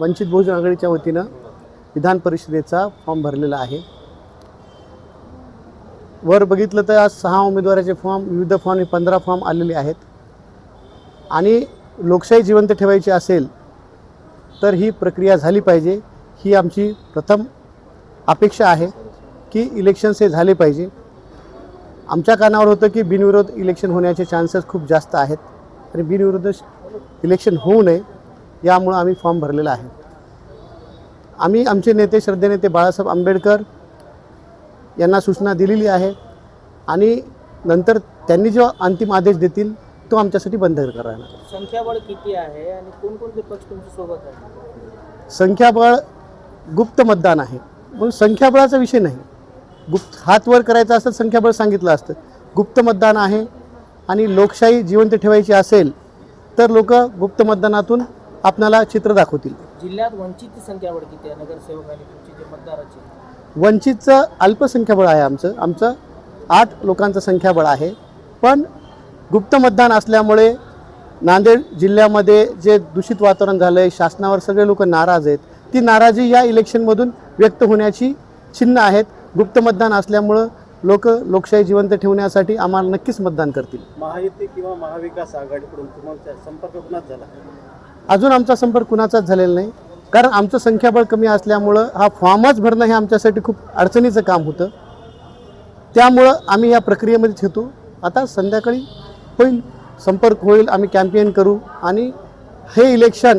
वंचित बहुजन आघाडीच्या वतीनं विधान परिषदेचा फॉर्म भरलेला आहे। वर बघितलं तर आज 6 उमेदवाराचे फॉर्म, विविध फॉर्म 15 फॉर्म आलेले आहेत आणि लोकशाही जिवंत ठेवायची असेल तर ही प्रक्रिया झाली पाहिजे। ही आमची प्रथम अपेक्षा आहे की इलेक्शन्स हे झाले पाहिजे। आमच्या कानावर होतं की बिनविरोध इलेक्शन होण्याचे चान्सेस खूप जास्त आहेत आणि बिनविरोध इलेक्शन होऊ नये यामुळे आम्ही फॉर्म भरलेला आहे। आम्ही आमचे नेते श्रद्धेनेते बाळासाहेब आंबेडकर यांना सूचना दिलेली आहे आणि नंतर त्यांनी जो अंतिम आदेश देतील तो आमच्यासाठी बंद करणार। संख्याबळ किती आहे आणि कोणकोणते पक्ष तुमच्या सोबत आहे? संख्याबळ गुप्त मतदान आहे म्हणून संख्याबळाचा विषय नाही। गुप्त हात वर करायचा असतं संख्याबळ सांगितलं असतं। गुप्त मतदान आहे आणि लोकशाही जिवंत ठेवायची असेल तर लोक गुप्त मतदानातून आपल्याला चित्र दाखवतील। जिल्ह्यात वंचितची संख्याबळ किती आहे नगरसेवक आणि तुमची जे मतदाराची? वंचितचं अल्पसंख्याबळ आहे। आमचं 8 लोकांचं संख्याबळ आहे, पण गुप्त मतदान असल्यामुळे नांदेड जिल्ह्यामध्ये जे दूषित वातावरण झालं आहे, शासनावर सगळे लोक नाराज आहेत। ती नाराजी या इलेक्शनमधून व्यक्त होण्याची चिन्ह आहेत। गुप्त मतदान असल्यामुळं लोकशाही जिवंत ठेवण्यासाठी आम्हाला नक्कीच मतदान करतील। महायुती किंवा महाविकास आघाडीकडून तुमचा संपर्क कुणाच झाला? अजून आमचा संपर्क कुणाचाच झालेला नाही, कारण आमचं संख्याबळ कमी असल्यामुळं हा फॉर्मच भरणं हे आमच्यासाठी खूप अडचणीचं काम होतं। त्यामुळं आम्ही या प्रक्रियेमध्येच होतो। आता संध्याकाळी होईल, संपर्क होईल, आम्ही कॅम्पेन करू आणि हे इलेक्शन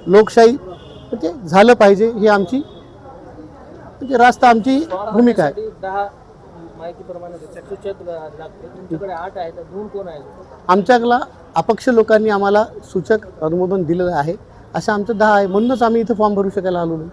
लोकशाही म्हणजे झालं पाहिजे ही आमची म्हणजे रास्त आमची भूमिका आहे। 10 माहितीप्रमाणे सूचक लागते, तुमच्याकडे 8 आहे तर 2 कोण आहेत? आमच्याकडला अपक्ष लोकांनी आम्हाला सूचक अनुमोदन दिलेलं आहे। असं आमचं 10 आहे, म्हणूनच आम्ही इथं फॉर्म भरू शकायला आलो नाही।